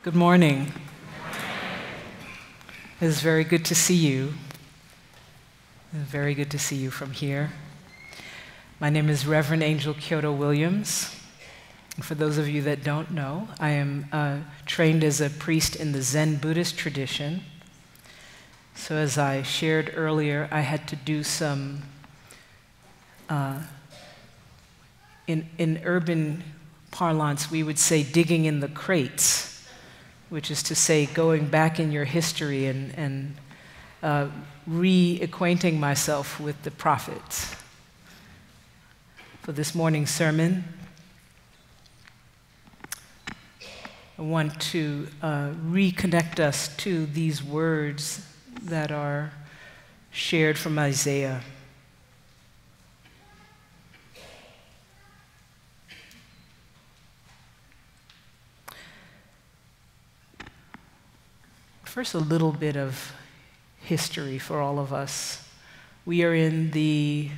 Good morning. It is very good to see you. It is very good to see you from here. My name is Reverend Angel Kyodo Williams. For those of you that don't know, I am trained as a priest in the Zen Buddhist tradition. So as I shared earlier, I had to do some, in urban parlance, we would say digging in the crates, which is to say going back in your history and reacquainting myself with the prophets. For this morning's sermon, I want to reconnect us to these words that are shared from Isaiah. First, a little bit of history for all of us. We are in the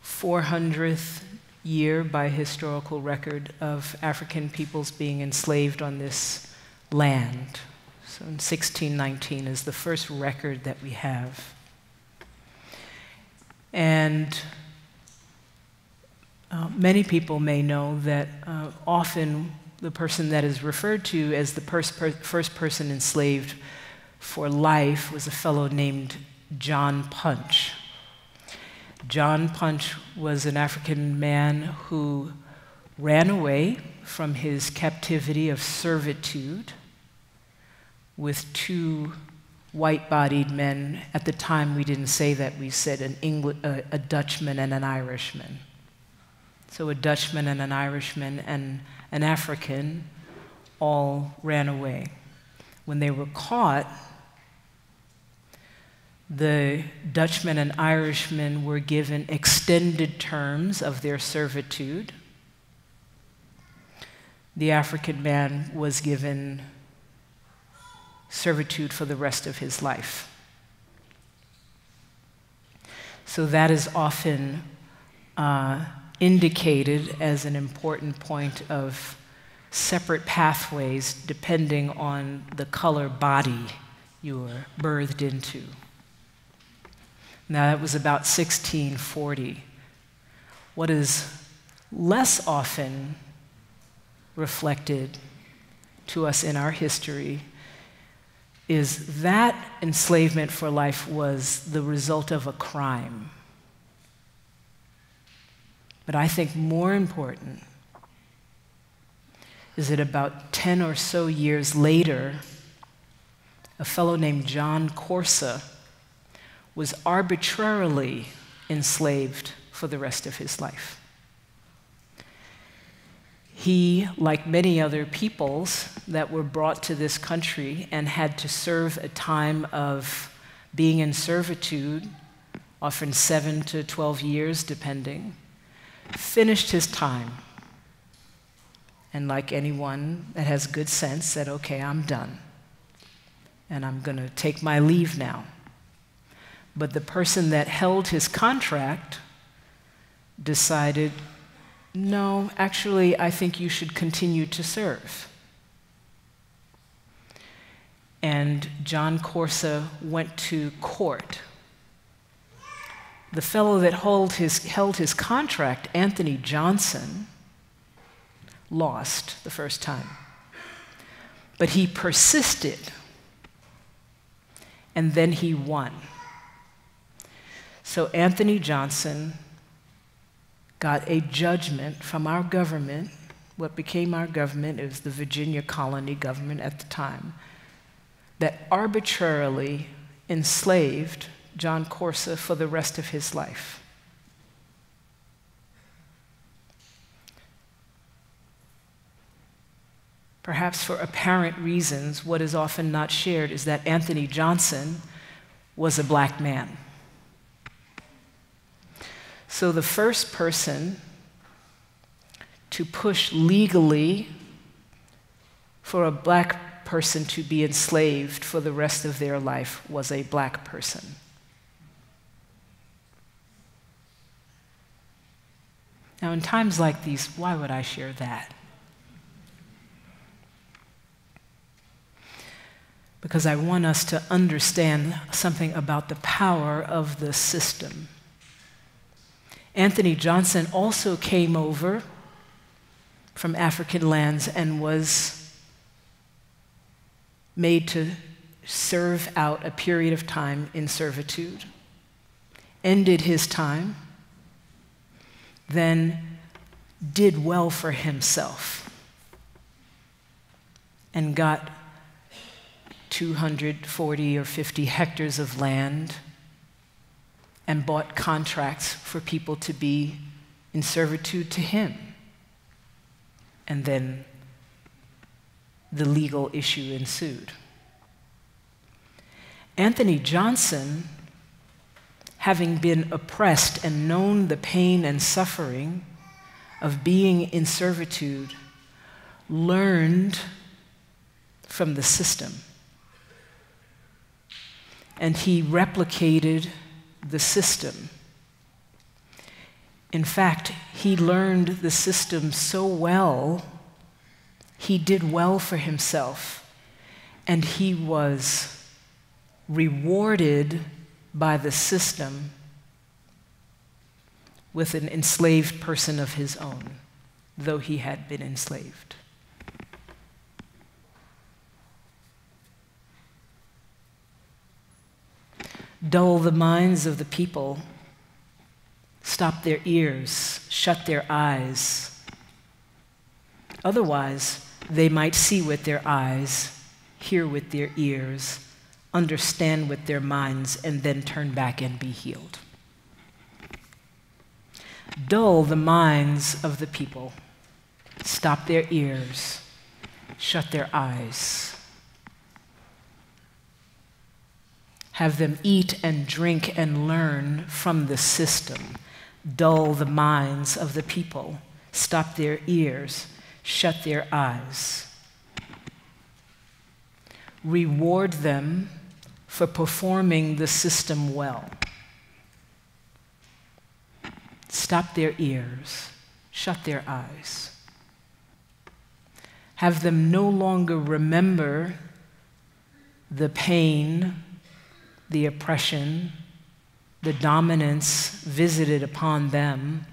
400th year by historical record of African peoples being enslaved on this land. So in 1619 is the first record that we have. And many people may know that often the person that is referred to as the first person enslaved for life was a fellow named John Punch. John Punch was an African man who ran away from his captivity of servitude with two white-bodied men. At the time, we didn't say that. We said a Dutchman and an Irishman. So a Dutchman and an Irishman and an African all ran away. When they were caught, the Dutchman and Irishman were given extended terms of their servitude. The African man was given servitude for the rest of his life. So that is often indicated as an important point of separate pathways depending on the color body you were birthed into. Now, that was about 1640. What is less often reflected to us in our history is that enslavement for life was the result of a crime. But I think more important is that about 10 or so years later, a fellow named John Corsa was arbitrarily enslaved for the rest of his life. He, like many other peoples that were brought to this country and had to serve a time of being in servitude, often 7 to 12 years depending, finished his time. And like anyone that has good sense, said, okay, I'm done. And I'm going to take my leave now. But the person that held his contract decided, no, actually, I think you should continue to serve. And John Corsa went to court. The fellow that held his contract, Anthony Johnson, lost the first time. But he persisted, and then he won. So Anthony Johnson got a judgment from our government, what became our government, it was the Virginia colony government at the time, that arbitrarily enslaved John Corsa for the rest of his life. Perhaps for apparent reasons, what is often not shared is that Anthony Johnson was a black man. So the first person to push legally for a black person to be enslaved for the rest of their life was a black person. Now, in times like these, why would I share that? because I want us to understand something about the power of the system. Anthony Johnson also came over from African lands and was made to serve out a period of time in servitude, ended his time, then did well for himself and got 240 or 50 hectares of land and bought contracts for people to be in servitude to him. And then the legal issue ensued. Anthony Johnson, having been oppressed and known the pain and suffering of being in servitude, learned from the system. And he replicated the system. In fact, he learned the system so well, he did well for himself, and he was rewarded by the system with an enslaved person of his own, though he had been enslaved. Dull the minds of the people, stop their ears, shut their eyes. Otherwise, they might see with their eyes, hear with their ears, understand with their minds, and then turn back and be healed. Dull the minds of the people, stop their ears, shut their eyes. Have them eat and drink and learn from the system. Dull the minds of the people, stop their ears, shut their eyes. Reward them for performing the system well. Stop their ears, shut their eyes. Have them no longer remember the pain, the oppression, the dominance visited upon them,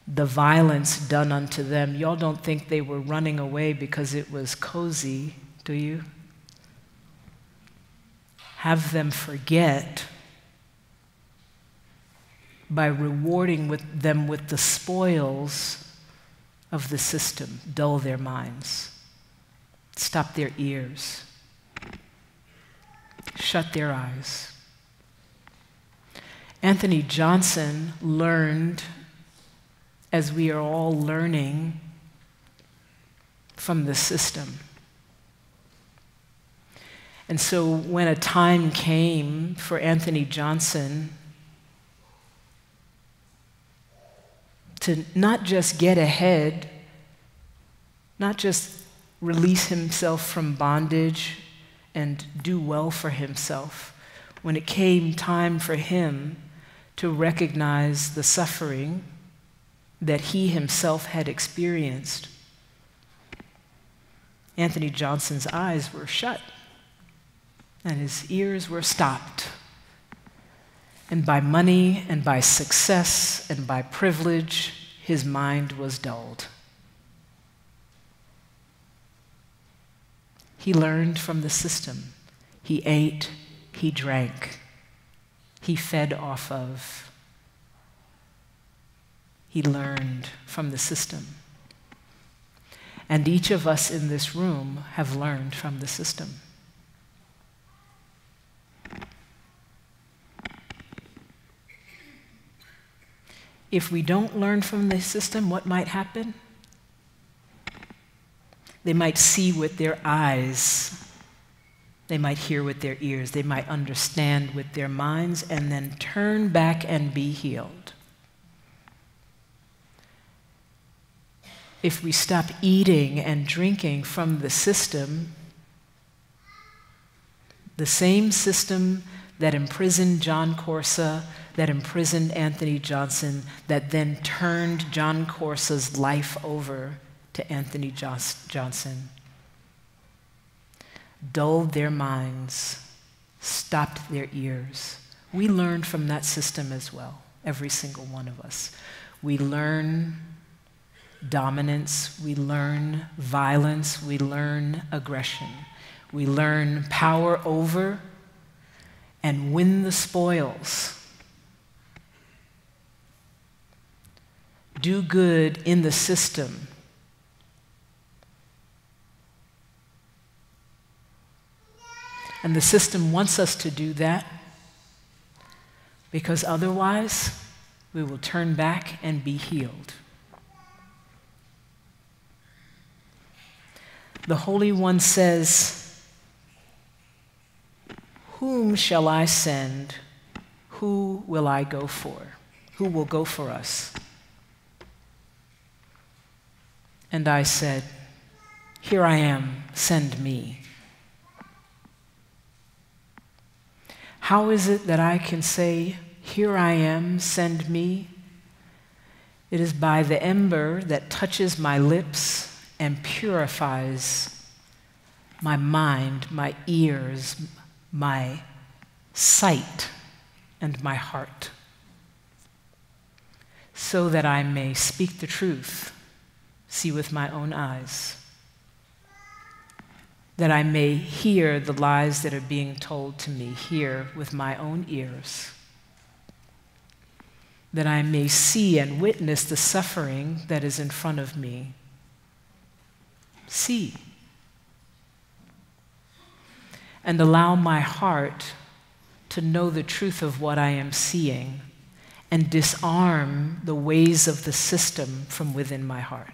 the violence done unto them. Y'all don't think they were running away because it was cozy, do you? Have them forget by rewarding them with the spoils of the system. Dull their minds. Stop their ears. Shut their eyes. Anthony Johnson learned, as we are all learning, from the system. And so when a time came for Anthony Johnson to not just get ahead, not just release himself from bondage and do well for himself, when it came time for him to recognize the suffering that he himself had experienced, Anthony Johnson's eyes were shut and his ears were stopped. And by money and by success and by privilege, his mind was dulled. He learned from the system. He ate, he drank, he fed off of. He learned from the system. And each of us in this room have learned from the system. If we don't learn from the system, what might happen? They might see with their eyes. They might hear with their ears. They might understand with their minds and then turn back and be healed. If we stop eating and drinking from the system, the same system that imprisoned John Corsa, that imprisoned Anthony Johnson, that then turned John Corsa's life over to Anthony Johnson. dulled their minds, stopped their ears. We learned from that system as well, every single one of us. We learn dominance, we learn violence, we learn aggression. We learn power over and win the spoils. Do good in the system. And the system wants us to do that because otherwise we will turn back and be healed. The Holy One says, "Whom shall I send? Who will I go for? Who will go for us?" And I said, "Here I am, send me." How is it that I can say, "Here I am, send me"? It is by the ember that touches my lips and purifies my mind, my ears, my sight, and my heart, so that I may speak the truth, see with my own eyes, that I may hear the lies that are being told to me, hear with my own ears, that I may see and witness the suffering that is in front of me. See. And allow my heart to know the truth of what I am seeing and disarm the ways of the system from within my heart.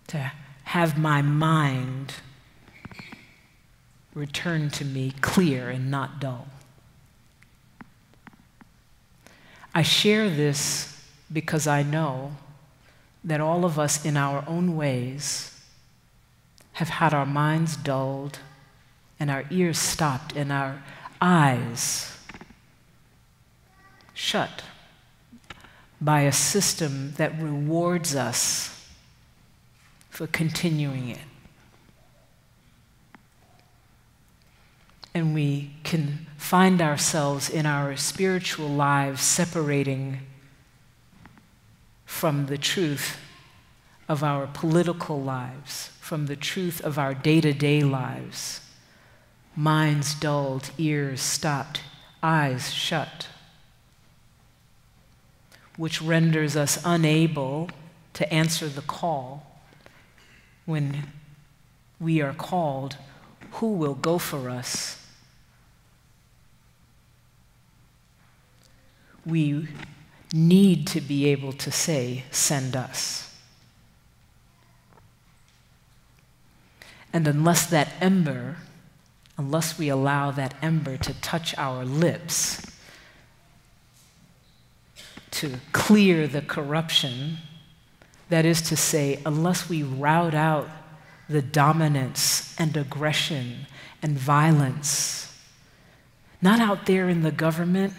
To have my mind return to me clear and not dull. I share this because I know that all of us in our own ways have had our minds dulled and our ears stopped and our eyes shut by a system that rewards us for continuing it. And we can find ourselves in our spiritual lives separating from the truth of our political lives, from the truth of our day-to-day lives. Minds dulled, ears stopped, eyes shut, which renders us unable to answer the call when we are called, "Who will go for us?" We need to be able to say, "Send us." And unless we allow that ember to touch our lips, to clear the corruption, that is to say, unless we rout out the dominance and aggression and violence, not out there in the government,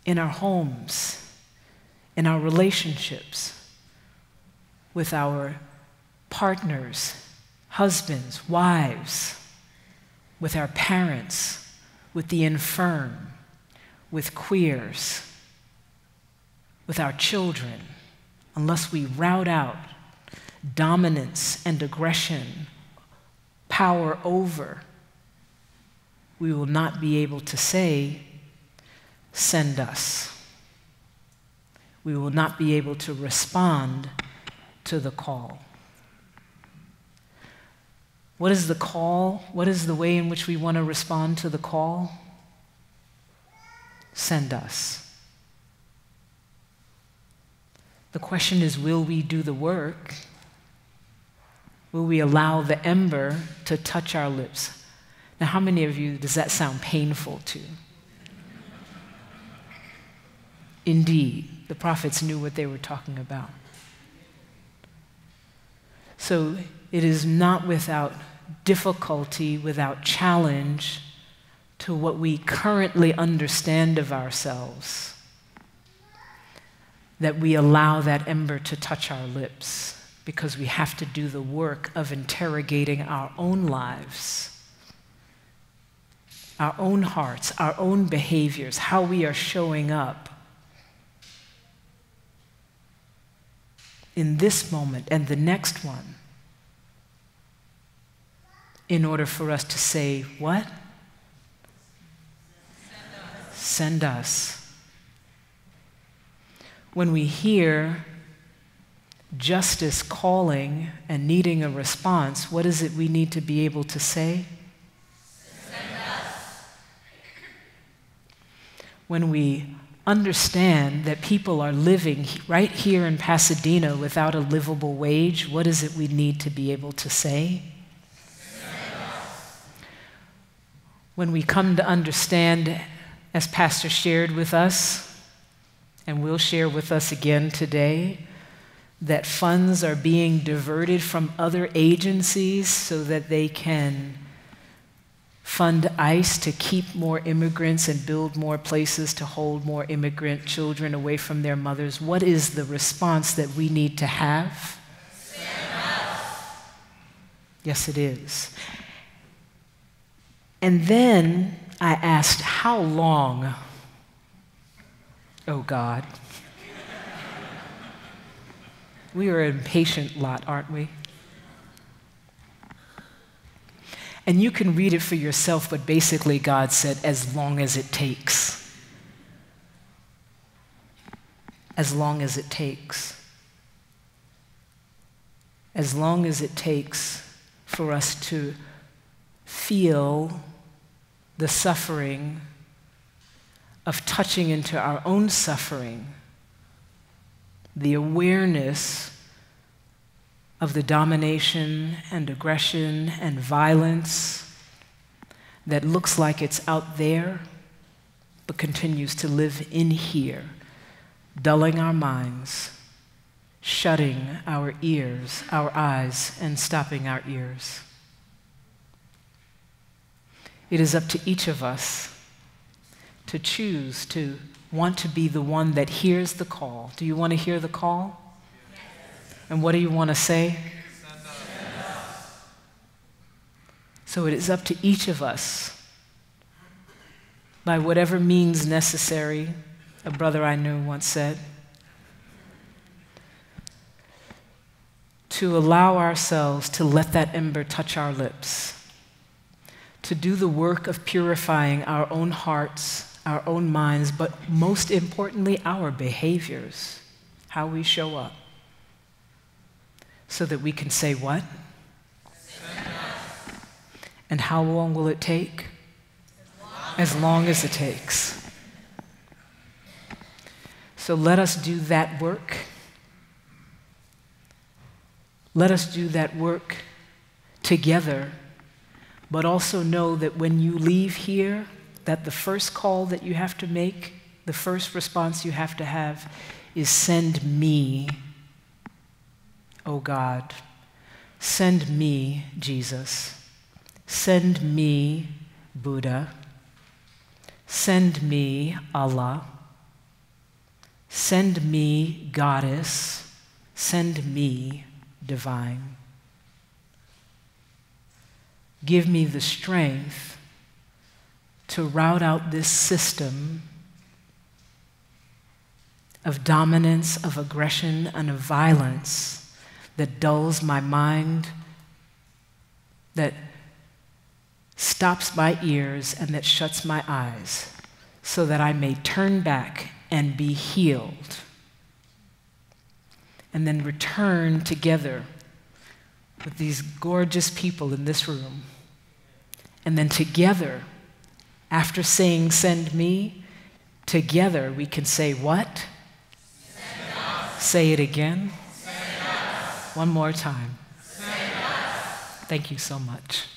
in our homes, in our relationships, with our partners, husbands, wives, with our parents, with the infirm, with queers, with our children, unless we rout out dominance and aggression, power over, we will not be able to say, "Send us." We will not be able to respond to the call. What is the call? What is the way in which we want to respond to the call? Send us. The question is, will we do the work? Will we allow the ember to touch our lips? Now, how many of you does that sound painful to? Indeed, the prophets knew what they were talking about. So it is not without difficulty, without challenge to what we currently understand of ourselves, that we allow that ember to touch our lips, because we have to do the work of interrogating our own lives, our own hearts, our own behaviors, how we are showing up in this moment and the next one, in order for us to say, what? Send us. When we hear justice calling and needing a response, what is it we need to be able to say? Send us. When we understand that people are living right here in Pasadena without a livable wage, what is it we need to be able to say? When we come to understand, as Pastor shared with us, and will share with us again today, that funds are being diverted from other agencies so that they can fund ICE to keep more immigrants and build more places to hold more immigrant children away from their mothers. What is the response that we need to have? Yes, it is. And then I asked, how long, oh God? We are an impatient lot, aren't we? And you can read it for yourself, but basically God said, as long as it takes. As long as it takes. As long as it takes for us to feel the suffering of touching into our own suffering, the awareness of the domination and aggression and violence that looks like it's out there but continues to live in here, dulling our minds, shutting our ears, our eyes, and stopping our ears. It is up to each of us to choose to want to be the one that hears the call. Do you want to hear the call? Yes. And what do you want to say? Send us. So it is up to each of us, by whatever means necessary, a brother I knew once said, to allow ourselves to let that ember touch our lips, to do the work of purifying our own hearts, our own minds, but most importantly, our behaviors, how we show up, so that we can say what? And how long will it take? As long as it takes. So let us do that work. Let us do that work together. But also know that when you leave here, that the first call that you have to make, the first response you have to have is send me, oh God. Send me, Jesus. Send me, Buddha. Send me, Allah. Send me, Goddess. Send me, Divine. Give me the strength to rout out this system of dominance, of aggression, and of violence that dulls my mind, that stops my ears, and that shuts my eyes, so that I may turn back and be healed, and then return together with these gorgeous people in this room. And then together, after saying, send me, together we can say what? Send us. Say it again. Send us. One more time. Send us. Thank you so much.